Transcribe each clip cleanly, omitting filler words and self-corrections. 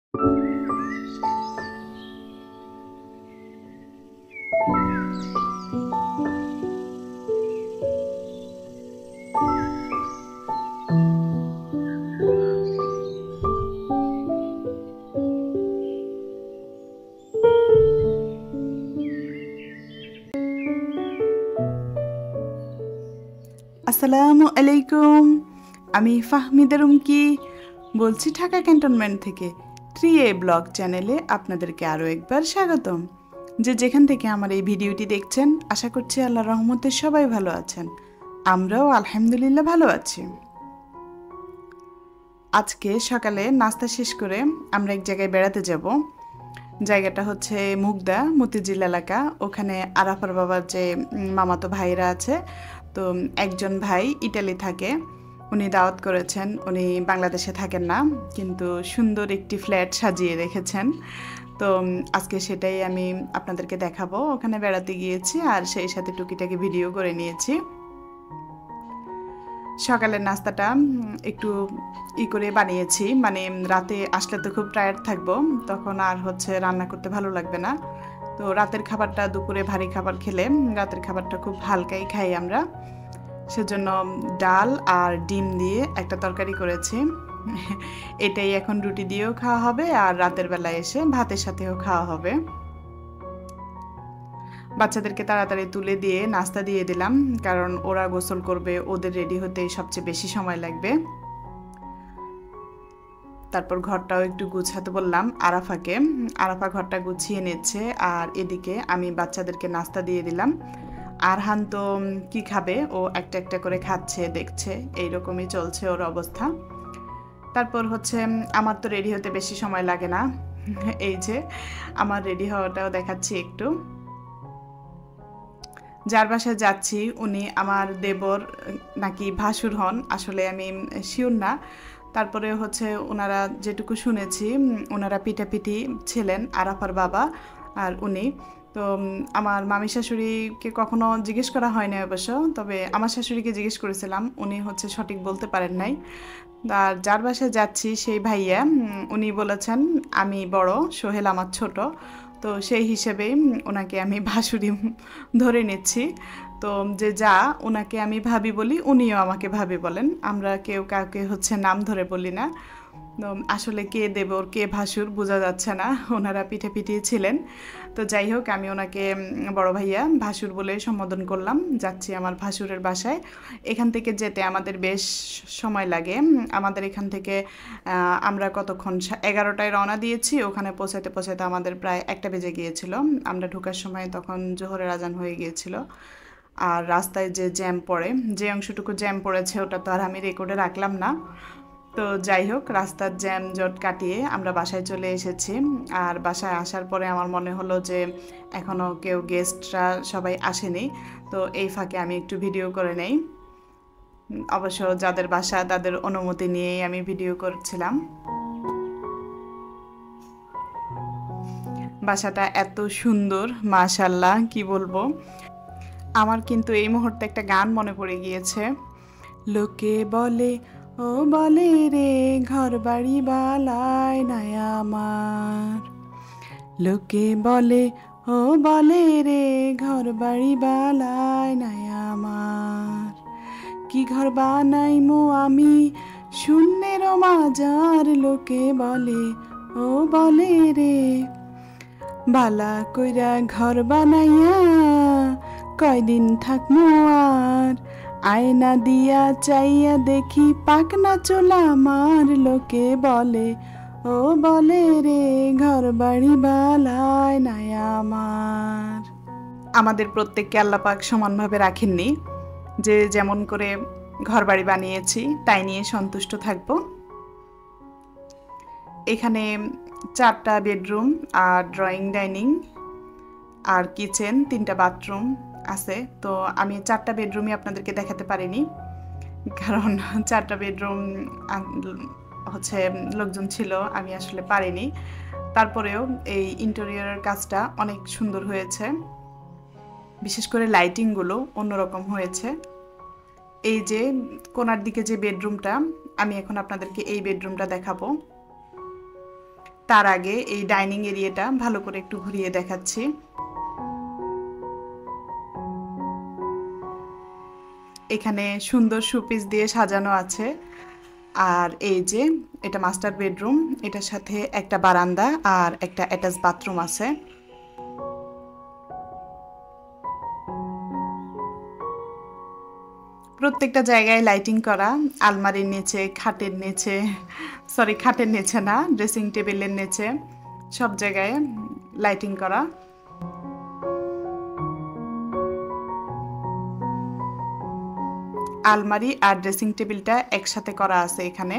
আসসালামু আলাইকুম। আমি ফাহমিদা রুমকি বলছি ঢাকা ক্যান্টনমেন্ট থেকে। 3A ব্লগ চ্যানেলে আপনাদেরকে আরও একবার স্বাগতম। যেখান থেকে আমার এই ভিডিওটি দেখছেন, আশা করছি আল্লাহর রহমতে সবাই ভালো আছেন। আমরাও আলহামদুলিল্লাহ ভালো আছি। আজকে সকালে নাস্তা শেষ করে আমরা এক জায়গায় বেড়াতে যাব। জায়গাটা হচ্ছে মুগদা মতিঝিল এলাকা। ওখানে আরাফার বাবার যে মামাতো ভাইরা আছে, তো একজন ভাই ইটালি থাকে, উনি দাওয়াত করেছেন। উনি বাংলাদেশে থাকেন না, কিন্তু সুন্দর একটি ফ্ল্যাট সাজিয়ে রেখেছেন। তো আজকে সেটাই আমি আপনাদেরকে দেখাবো। ওখানে বেড়াতে গিয়েছি আর সেই সাথে টুকিটাকি ভিডিও করে নিয়েছি। সকালের নাস্তাটা একটু করে বানিয়েছি, মানে রাতে আসলে তো খুব টায়ার্ড থাকবো, তখন আর হচ্ছে রান্না করতে ভালো লাগবে না। তো রাতের খাবারটা, দুপুরে ভারী খাবার খেলে রাতের খাবারটা খুব হালকাই খাই আমরা। সেজন্য ডাল আর ডিম দিয়ে একটা তরকারি করেছি। এটাই এখন রুটি দিয়েও খাওয়া হবে আর রাতের বেলায় এসে ভাতের সাথেও খাওয়া হবে। বাচ্চাদেরকে তাড়াতাড়ি তুলে দিয়ে নাস্তা দিয়ে দিলাম, কারণ ওরা গোসল করবে, ওদের রেডি হতে সবচেয়ে বেশি সময় লাগবে। তারপর ঘরটাও একটু গুছাতে বললাম আরাফাকে। আরাফা ঘরটা গুছিয়ে নিচ্ছে আর এদিকে আমি বাচ্চাদেরকে নাস্তা দিয়ে দিলাম। আরহান তো কি খাবে, ও একটা একটা করে খাচ্ছে, দেখছে, এইরকমই চলছে ওর অবস্থা। তারপর হচ্ছে আমার তো রেডি হতে বেশি সময় লাগে না। এই যে আমার রেডি হওয়াটাও দেখাচ্ছি একটু। যার বাসায় যাচ্ছি উনি আমার দেবর নাকি ভাসুর হন, আসলে আমি শিওর না। তারপরে হচ্ছে ওনারা যেটুকু শুনেছি, ওনারা পিঠাপিঠি ছিলেন, আরাফার বাবা আর উনি। তো আমার মামি শাশুড়িকে কখনো জিজ্ঞেস করা হয়নি অবশ্য, তবে আমার শাশুড়িকে জিজ্ঞেস করেছিলাম, উনি হচ্ছে সঠিক বলতে পারেন নাই। আর যার বাসায় যাচ্ছি সেই ভাইয়া, উনি বলেছেন আমি বড়, সোহেল আমার ছোট, তো সেই হিসেবেই ওনাকে আমি ভাসুরি ধরে নিচ্ছি। তো যা ওনাকে আমি ভাবি বলি, উনিও আমাকে ভাবি বলেন। আমরা কেউ কাউকে হচ্ছে নাম ধরে বলি না। আসলে কে দেবর কে ভাসুর বোঝা যাচ্ছে না, ওনারা পিঠে ছিলেন। তো যাই হোক, আমি ওনাকে বড় ভাইয়া ভাসুর বলে সম্বোধন করলাম। যাচ্ছি আমার ভাসুরের বাসায়। এখান থেকে যেতে আমাদের বেশ সময় লাগে। আমাদের এখান থেকে আমরা কতক্ষণ 11টায় রওনা দিয়েছি, ওখানে পৌঁছাতে পৌঁছাতে আমাদের প্রায় 1টা বেজে গিয়েছিল। আমরা ঢোকার সময় তখন জোহরের আজান হয়ে গিয়েছিল। আর রাস্তায় যে জ্যাম পড়ে, যে অংশটুকু জ্যাম পড়েছে ওটা তো আর আমি রেকর্ডে রাখলাম না। তো যাই হোক, রাস্তার জ্যাম জট কাটিয়ে আমরা বাসায় চলে এসেছি। আর বাসায় আসার পরে আমার মনে হলো যে এখনও কেউ গেস্টরা সবাই আসেনি, তো এই ফাঁকে আমি একটু ভিডিও করে নেই। অবশ্য যাদের বাসা তাদের অনুমতি নিয়েই আমি ভিডিও করছিলাম। বাসাটা এত সুন্দর, মাশাআল্লাহ, কি বলবো। আমার কিন্তু এই মুহূর্তে একটা গান মনে পড়ে গিয়েছে। লোকে বলে ও বলে রে ঘর বাড়ি বালায় নাই আমার, লোকে বলে ও বলে রে ঘর বাড়ি বালায় নাই আমার, কি ঘর বানাইমু আমি শূন্যের মাজার, লোকে বলে ও বলে রে, বালা কইরা ঘর বানাইয়া কয়দিন থাকমু আর, আয়না দিয়া চাইয়া দেখি পাকনা চোলা আমার, লোকে বলে ও বলে রে ঘর বাড়ি বালায় নাই আমার। আমাদের প্রত্যেককে আল্লাহ পাক সমানভাবে রাখেননি, যে যেমন করে ঘর বাড়ি বানিয়েছি তাই নিয়ে সন্তুষ্ট থাকবো। এখানে 4টা বেডরুম আর ড্রয়িং ডাইনিং আর কিচেন, 3টা বাথরুম আছে। তো আমি 4টা বেডরুমই আপনাদেরকে দেখাতে পারিনি, কারণ 4টা বেডরুম হচ্ছে লোকজন ছিল, আমি আসলে পারিনি। তারপরেও এই ইন্টেরিয়রের কাজটা অনেক সুন্দর হয়েছে, বিশেষ করে লাইটিংগুলো অন্যরকম হয়েছে। এই যে কোণার দিকে যে বেডরুমটা, আমি এখন আপনাদেরকে এই বেডরুমটা দেখাবো। তার আগে এই ডাইনিং এরিয়াটা ভালো করে একটু ঘুরিয়ে দেখাচ্ছি। এখানে সুন্দর শোপিস দিয়ে সাজানো আছে। আর এই যে এটা মাস্টার বেডরুম, এটার সাথে একটা বারান্দা আর একটা অ্যাটাচ বাথরুম আছে। প্রত্যেকটা জায়গায় লাইটিং করা, আলমারির নিচে, খাটের নিচে, সরি খাটের নিচে না, ড্রেসিং টেবিলের নিচে, সব জায়গায় লাইটিং করা। আলমারি আর ড্রেসিং টেবিলটা একসাথে করা আছে এখানে।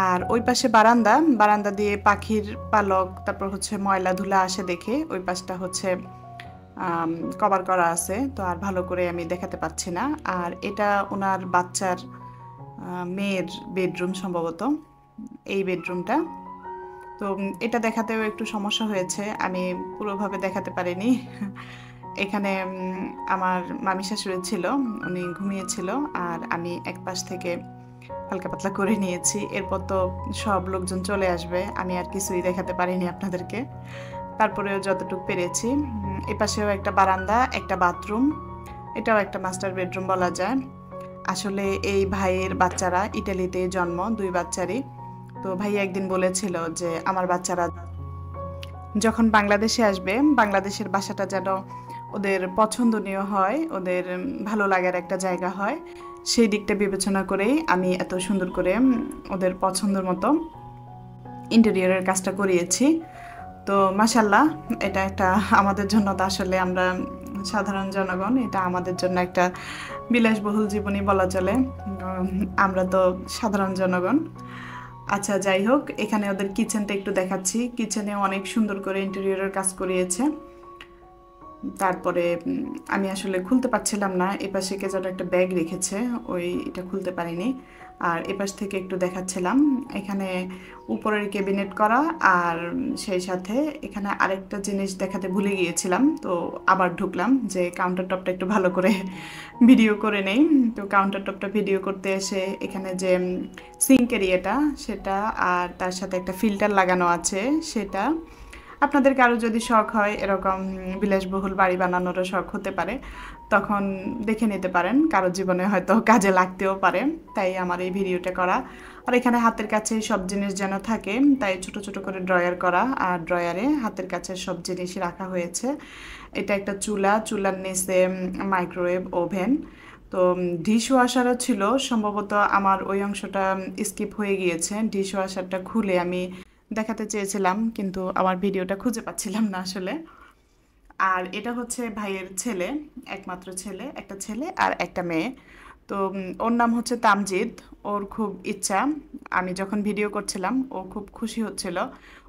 আর ওই পাশে বারান্দা, বারান্দা দিয়ে পাখির পালক, তারপর হচ্ছে ময়লা ধুলা আসে দেখে ওই পাশটা হচ্ছে কভার করা আছে, তো আর ভালো করে আমি দেখাতে পাচ্ছি না। আর এটা ওনার বাচ্চার মেয়ের বেডরুম সম্ভবত, এই বেডরুমটা। তো এটা দেখাতেও একটু সমস্যা হয়েছে, আমি পুরোভাবে দেখাতে পারিনি। এখানে আমার মামি শাশুড়ি ছিল, উনি ঘুমিয়েছিল, আর আমি এক পাশ থেকে হালকা পাতলা করে নিয়েছি। এরপর তো সব লোকজন চলে আসবে, আমি আর কিছুই দেখাতে পারিনি আপনাদেরকে, তারপরেও যতটুকু পেরেছি। এপাশেও একটা বারান্দা, একটা বাথরুম, এটাও একটা মাস্টার বেডরুম বলা যায়। আসলে এই ভাইয়ের বাচ্চারা ইটালিতে জন্ম, 2 বাচ্চারই। তো ভাই একদিন বলেছিল যে আমার বাচ্চারা যখন বাংলাদেশে আসবে, বাংলাদেশের বাসাটা যেন ওদের পছন্দনীয় হয়, ওদের ভালো লাগার একটা জায়গা হয়, সেই দিকটা বিবেচনা করেই আমি এত সুন্দর করে ওদের পছন্দের মতো ইন্টেরিয়রের কাজটা করিয়েছি। তো মাশাল্লাহ, এটা একটা আমাদের জন্য, তো আসলে আমরা সাধারণ জনগণ, এটা আমাদের জন্য একটা বিলাসবহুল জীবনই বলা চলে, আমরা তো সাধারণ জনগণ। আচ্ছা যাই হোক, এখানে ওদের কিচেনটা একটু দেখাচ্ছি। কিচেনে অনেক সুন্দর করে ইন্টেরিয়রের কাজ করিয়েছে। তারপরে আমি আসলে খুলতে পারছিলাম না, এপাশে কে যেন একটা ব্যাগ রেখেছে, এটা খুলতে পারিনি। আর এপাশ থেকে একটু দেখাচ্ছিলাম, এখানে উপরের ক্যাবিনেট করা, আর সেই সাথে এখানে আরেকটা জিনিস দেখাতে ভুলে গিয়েছিলাম, তো আবার ঢুকলাম যে কাউন্টার টপটা একটু ভালো করে ভিডিও করে নেই। তো কাউন্টার টপটা ভিডিও করতে এসে এখানে যে সিঙ্ক এরিয়াটা সেটা, আর তার সাথে একটা ফিল্টার লাগানো আছে সেটা। আপনাদের কারো যদি শখ হয় এরকম বিলাসবহুল বাড়ি বানানোরও শখ হতে পারে, তখন দেখে নিতে পারেন, কারো জীবনে হয়তো কাজে লাগতেও পারে, তাই আমার এই ভিডিওটা করা। আর এখানে হাতের কাছে সব জিনিস যেন থাকে, তাই ছোট ছোট করে ড্রয়ার করা, আর ড্রয়ারে হাতের কাছে সব জিনিসই রাখা হয়েছে। এটা একটা চুলা, চুলার নিচে মাইক্রোওয়েভ ওভেন। তো ডিশ ওয়াশারও ছিল, সম্ভবত আমার ওই অংশটা স্কিপ হয়ে গিয়েছে। ডিশ ওয়াশারটা খুলে আমি দেখাতে চেয়েছিলাম, কিন্তু আমার ভিডিওটা খুঁজে পাচ্ছিলাম না আসলে। আর এটা হচ্ছে ভাইয়ের ছেলে, একমাত্র ছেলে, একটা ছেলে আর একটা মেয়ে। তো ওর নাম হচ্ছে তামজিদ। ওর খুব ইচ্ছা, আমি যখন ভিডিও করছিলাম ও খুব খুশি হচ্ছিল,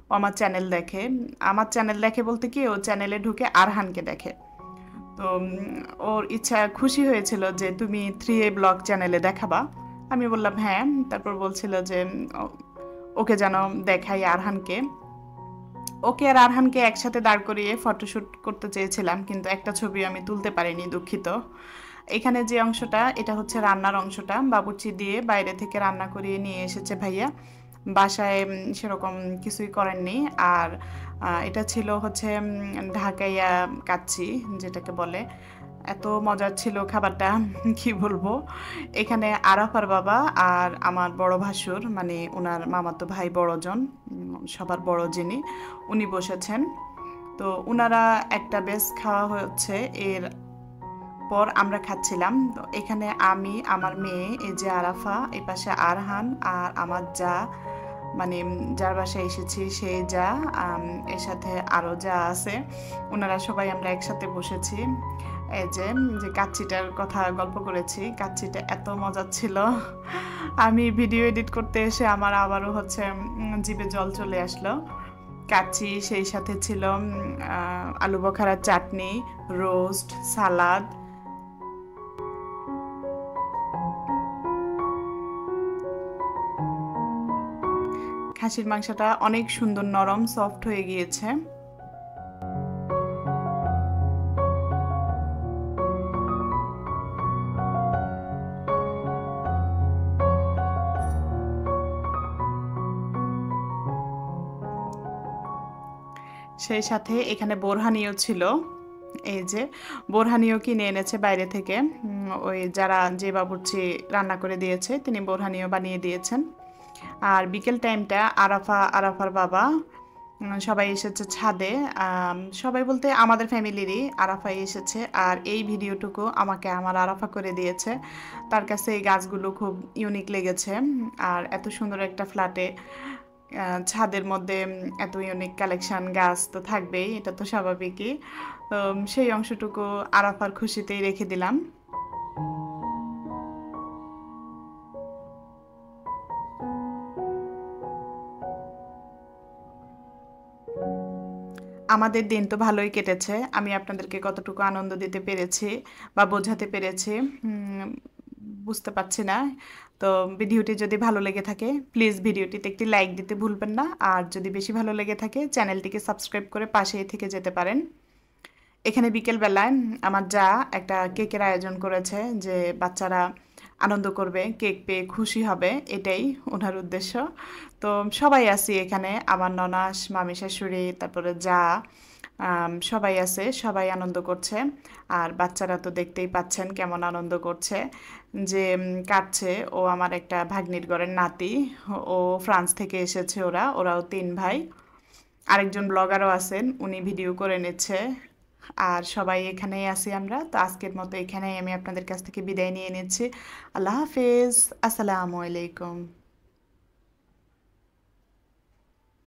ও আমার চ্যানেল দেখে। আমার চ্যানেল দেখে বলতে কি, ও চ্যানেলে ঢুকে আরহানকে দেখে। তো ওর ইচ্ছা, খুশি হয়েছিল যে তুমি 3A ব্লগ চ্যানেলে দেখাবা। আমি বললাম হ্যাঁ। তারপর বলছিল যে ওকে যেন দেখাই আরহানকে। ওকে আর আরহানকে একসাথে দাঁড় করিয়ে ফটোশ্যুট করতে চেয়েছিলাম, কিন্তু একটা ছবি আমি তুলতে পারিনি, দুঃখিত। এখানে যে অংশটা, এটা হচ্ছে রান্নার অংশটা, বাবুর্চি দিয়ে বাইরে থেকে রান্না করিয়ে নিয়ে এসেছে ভাইয়া, বাসায় সেরকম কিছুই করেননি। আর এটা ছিল হচ্ছে ঢাকাইয়া কাচ্চি যেটাকে বলে, এত মজার ছিল খাবারটা, কি বলবো। এখানে আরাফার বাবা আর আমার বড় ভাসুর, মানে ওনার মামাতো ভাই বড়জন, সবার বড় যিনি, উনি বসেছেন। তো ওনারা একটা বেশ খাওয়া হচ্ছে, এর পর আমরা খাচ্ছিলাম। তো এখানে আমি, আমার মেয়ে, এই যে আরাফা, এই পাশে আরহান, আর আমার যা, মানে যার বাসায় এসেছি সেই যা, এর সাথে আরও যা আছে, ওনারা সবাই আমরা একসাথে বসেছি। এই যে যে কাচ্চিটার কথা গল্প করেছি, কাচ্চিটা এত মজার ছিল, আমি ভিডিও এডিট করতে এসে আমার আবারও হচ্ছে জিভে জল চলে আসলো। কাচ্চি, সেই সাথে ছিল আলু বখারার চাটনি, রোস্ট, সালাদ। খাসির মাংসটা অনেক সুন্দর নরম সফট হয়ে গিয়েছে। সেই সাথে এখানে বোরহানিও ছিল। এই যে বোরহানিও কিনে এনেছে বাইরে থেকে। ওই যারা যে বাবুর্চি রান্না করে দিয়েছে তিনি বোরহানিও বানিয়ে দিয়েছেন। আর বিকেল টাইমটা আরাফার বাবা সবাই এসেছে ছাদে। সবাই বলতে আমাদের ফ্যামিলিরই আরাফাই এসেছে। আর এই ভিডিওটুকু আমাকে আমার আরাফা করে দিয়েছে। তার কাছে এই গাছগুলো খুব ইউনিক লেগেছে। আর এত সুন্দর একটা ফ্ল্যাটে ছাদের মধ্যে এত ইউনিক কালেকশন গাছ তো থাকবেই, এটা তো স্বাভাবিকই। তো সেই অংশটুকু আরাফার খুশিতেই রেখে দিলাম। আমাদের দিন তো ভালোই কেটেছে। আমি আপনাদেরকে কতটুকু আনন্দ দিতে পেরেছি বা বোঝাতে পেরেছি বুঝতে পারছি না। তো ভিডিওটি যদি ভালো লেগে থাকে প্লিজ ভিডিওটিতে একটি লাইক দিতে ভুলবেন না। আর যদি বেশি ভালো লেগে থাকে চ্যানেলটিকে সাবস্ক্রাইব করে পাশেই থেকে যেতে পারেন। এখানে বিকেলবেলায় আমার যা একটা কেকের আয়োজন করেছে, যে বাচ্চারা আনন্দ করবে, কেক পেয়ে খুশি হবে, এটাই ওনার উদ্দেশ্য। তো সবাই আছি এখানে, আমার ননাস, মামি শাশুড়ি, তারপরে যা সবাই আছে, সবাই আনন্দ করছে। আর বাচ্চারা তো দেখতেই পাচ্ছেন কেমন আনন্দ করছে। যে কাটছে ও আমার একটা ভাগ্নির ঘরের নাতি, ও ফ্রান্স থেকে এসেছে। ওরাও 3 ভাই। আরেকজন ব্লগারও আছেন, উনি ভিডিও করে নিচ্ছে। আর সবাই এখানেই আছি আমরা। তো আজকের মতো এখানেই আমি আপনাদের কাছ থেকে বিদায় নিয়ে নিচ্ছি। আল্লাহ হাফেজ, আসসালামু আলাইকুম।